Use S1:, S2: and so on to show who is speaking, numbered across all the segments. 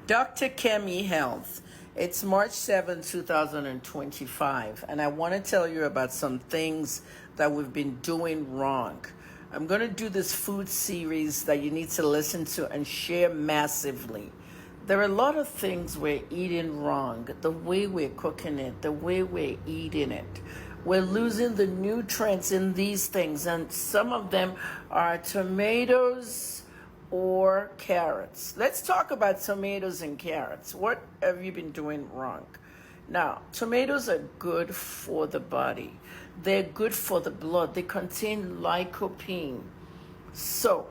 S1: Dr. Kemi Health. It's March 7, 2025, and I want to tell you about some things that we've been doing wrong. I'm going to do this food series that you need to listen to and share massively. There are a lot of things we're eating wrong, the way we're cooking it, the way we're eating it. We're losing the nutrients in these things, and some of them are tomatoes or carrots. Let's talk about tomatoes and carrots. What have you been doing wrong? Now, tomatoes are good for the body. They're good for the blood. They contain lycopene. So,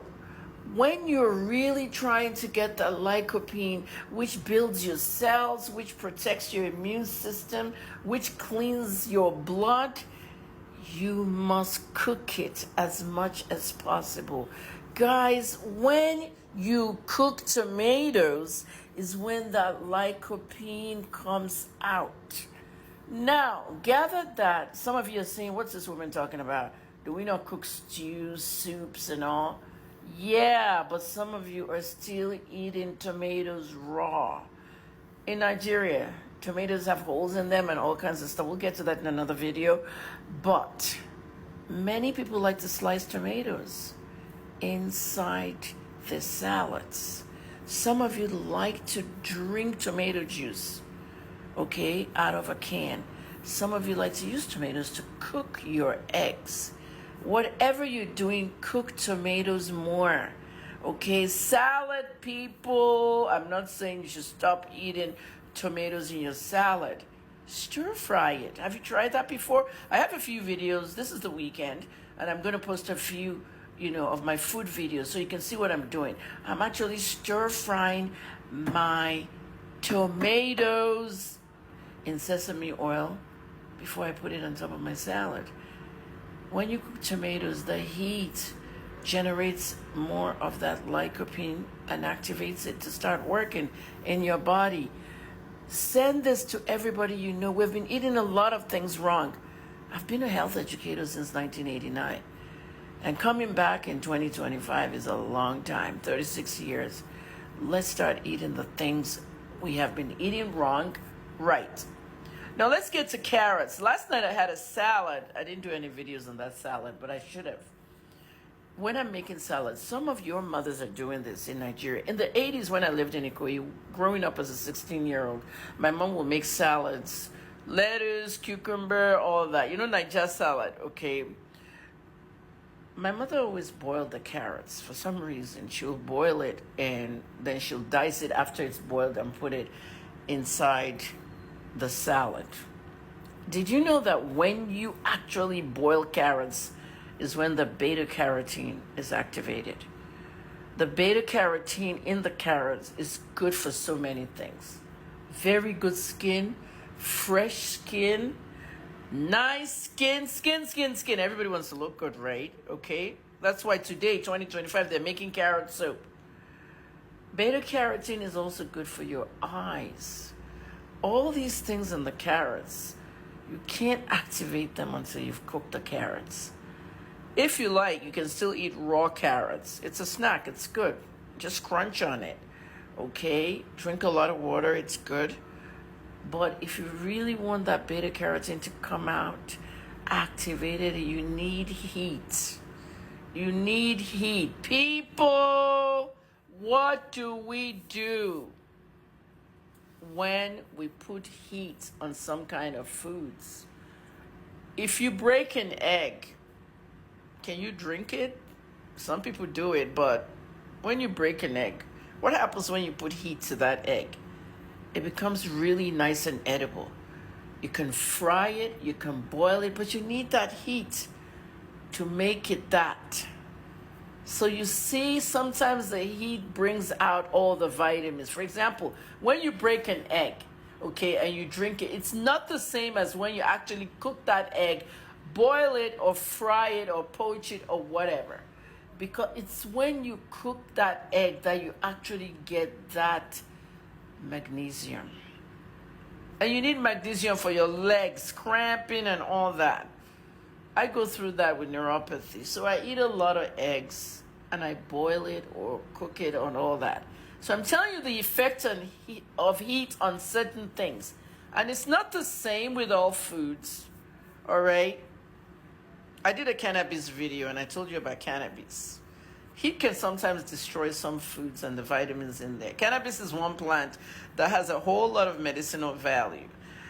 S1: when you're really trying to get that lycopene, which builds your cells, which protects your immune system, which cleans your blood, you must cook it as much as possible. Guys, when you cook tomatoes is when that lycopene comes out. Now, gather that. Some of you are saying, what's this woman talking about? Do we not cook stews, soups, and all? Yeah, but some of you are still eating tomatoes raw. In Nigeria, tomatoes have holes in them and all kinds of stuff. We'll get to that in another video. But many people like to slice tomatoes inside their salads. Some of you like to drink tomato juice, okay, out of a can. Some of you like to use tomatoes to cook your eggs. Whatever you're doing, cook tomatoes more. Okay, salad people, I'm not saying you should stop eating tomatoes in your salad. Stir fry it. Have you tried that before? I have a few videos. This is the weekend, and I'm going to post a few, of my food videos so you can see what I'm doing. I'm actually stir frying my tomatoes in sesame oil before I put it on top of my salad. When you cook tomatoes, the heat generates more of that lycopene and activates it to start working in your body. Send this to everybody you know. We've been eating a lot of things wrong. I've been a health educator since 1989. And coming back in 2025 is a long time, 36 years. Let's start eating the things we have been eating wrong, right. Now let's get to carrots. Last night I had a salad. I didn't do any videos on that salad, but I should have. When I'm making salads, some of your mothers are doing this in Nigeria. In the 80s, when I lived in Ikoyi, growing up as a 16-year-old, my mom would make salads, lettuce, cucumber, all that. Niger salad, okay? My mother always boiled the carrots. For some reason, she'll boil it and then she'll dice it after it's boiled and put it inside the salad. Did you know that when you actually boil carrots is when the beta carotene is activated? The beta carotene in the carrots is good for so many things. Very good skin, fresh skin, nice skin. Everybody wants to look good, right? Okay? That's why today, 2025, they're making carrot soap. Beta carotene is also good for your eyes. All these things in the carrots, you can't activate them until you've cooked the carrots. If you like, you can still eat raw carrots. It's a snack. It's good. Just crunch on it. Okay? Drink a lot of water. It's good. But if you really want that beta carotene to come out activated, you need heat. You need heat. People, what do we do when we put heat on some kind of foods? If you break an egg, can you drink it? Some people do it, but when you break an egg, what happens when you put heat to that egg? It becomes really nice and edible. You can fry it, you can boil it, but you need that heat to make it that. So you see, sometimes the heat brings out all the vitamins. For example, when you break an egg, okay, and you drink it, it's not the same as when you actually cook that egg, boil it or fry it or poach it or whatever. Because it's when you cook that egg that you actually get that magnesium. And you need magnesium for your legs, cramping and all that. I go through that with neuropathy. So I eat a lot of eggs and I boil it or cook it and all that. So I'm telling you the effect of heat on certain things. And it's not the same with all foods, all right? I did a cannabis video and I told you about cannabis. Heat can sometimes destroy some foods and the vitamins in there. Cannabis is one plant that has a whole lot of medicinal value.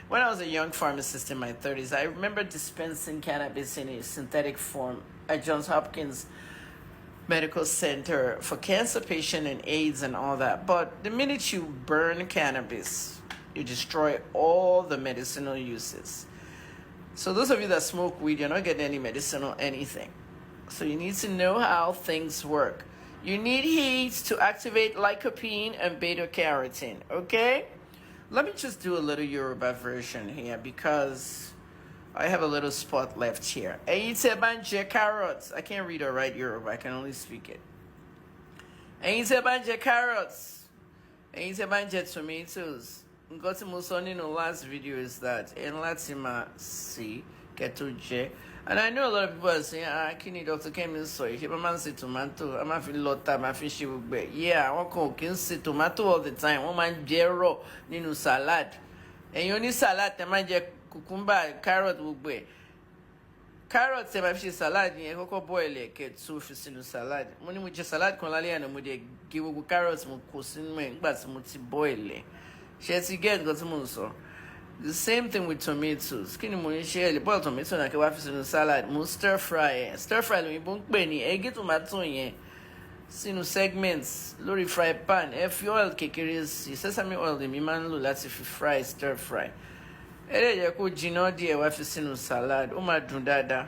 S1: When I was a young pharmacist in my 30s, I remember dispensing cannabis in a synthetic form at Johns Hopkins Medical Center for cancer patient and AIDS and all that. But the minute you burn cannabis, you destroy all the medicinal uses. So those of you that smoke weed, you're not getting any medicinal anything. So you need to know how things work. You need heat to activate lycopene and beta carotene, okay? Let me just do a little Yoruba version here because I have a little spot left here. Eyitebanje carrots. I can't read or write Yoruba. I can only speak it. Eyitebanje carrots. Eyitebanje tomatoes. Nǹkan tí mo sọ nínú last video is that in láti máa sè kẹ́tó jẹ. And I know a lot of people are saying, kí ni Dr. Kemi sọ yìí, ṣé bá máa ń ṣe tomato, a máa fi lọ́tà, máa fi ṣe gbogbo ẹ̀. Yeah, àwọn kan ò kí ń ṣe tomato all the time, wọ́n máa ń jẹ raw nínú salad. Ẹ̀yin oní salad tẹ́ máa ń jẹ cucumber, carrot gbogbo ẹ̀. Carrot tẹ́ máa fi ṣe salad yẹn, kọ́kọ́ boil ẹ̀ kẹ́ tó fi sínú salad. Mo ní mo jẹ salad kan lálẹ́ àná, mo dẹ̀ gé gbogbo carrot mo kó sínú ẹ̀ nígbà tí mo ti boil ẹ̀. Ṣé ti get nǹkan tí mo ń sọ? The same thing with tomatoes. Kí ni mo ń ṣe ẹ̀ lè boil tomato náà kí wá fi sínú salad. Mo stir fry ẹ̀. Stir fry lóyìnbó ń pè ní ẹ gé tomato yẹn sínú segments lórí fry pan. Ẹ fi oil kékeré sí. Sesame oil lèmi máa ń lò láti fi fry stir fry. Ẹ lè jẹ́ kó jiná díẹ̀ wá fi sínú salad. Ó máa dùn dáadáa.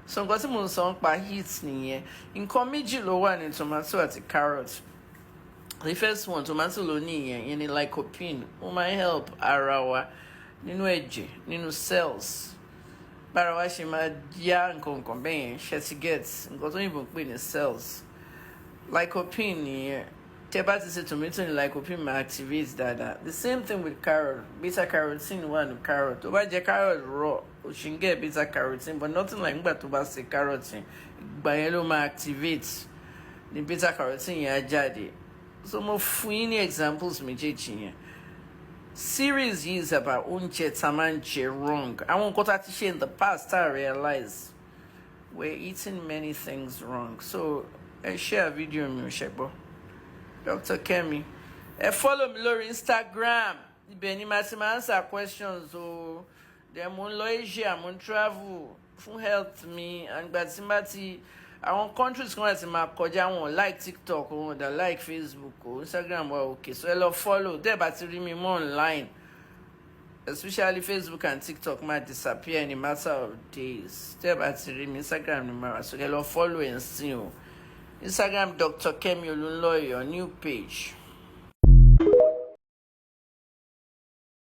S1: So nǹkan tí mo ń sọ ń pa heat nìyẹn. Nǹkan méjì ló wà ní tomato àti carrot. The first one, tomato ló ní yẹn ni lycopene. Ó máa help ara wa nínú ẹ̀jẹ̀, nínú cells. Bára wa ṣe máa yá nǹkan bẹ́ẹ̀ yẹn, ṣe ti get nǹkan tó yìnbọn pè ní cells. Lycopene nìyẹn. Tẹ́ bá ti ṣe tomato ní lycopene máa activate dáadáa. The same thing with carrot. Beta carotene wà ní carrot. Tó bá jẹ carrot raw, o ṣì ń get beta carotene, but nothing like nígbà tó bá ṣe carrot yẹn. Ìgbà yẹn ló máa activate ní beta carotene yẹn á jáde. So mo fún yín ní examples méjèèjì yẹn. Series yìí is about oúnjẹ tá máa ń jẹ wrong. Àwọn nǹkan tá ti ṣe in the past I realize we're eating many things wrong. So ẹ share video mi ò ṣẹgbọ́. Dr. Kemi. Ẹ follow mi lórí Instagram. Ibẹ̀ ni màá ti máa answer questions o. Then mo ń lọ Asia, mo ń travel fún health mi. Àgbà tí n bá ti àwọn countries kan láti máa kọjá wọn like TikTok wọn dà like Facebook o Instagram wa okay, so ẹ lọ follow tẹ́ bá ti rí mi mọ́ online, especially Facebook and TikTok máa disappear in a matter of days. Tẹ́ bá ti rí mi Instagram ni màá so ẹ lọ follow ẹ̀ sí o. Instagram Dr. Kemi Olunloyo, new page.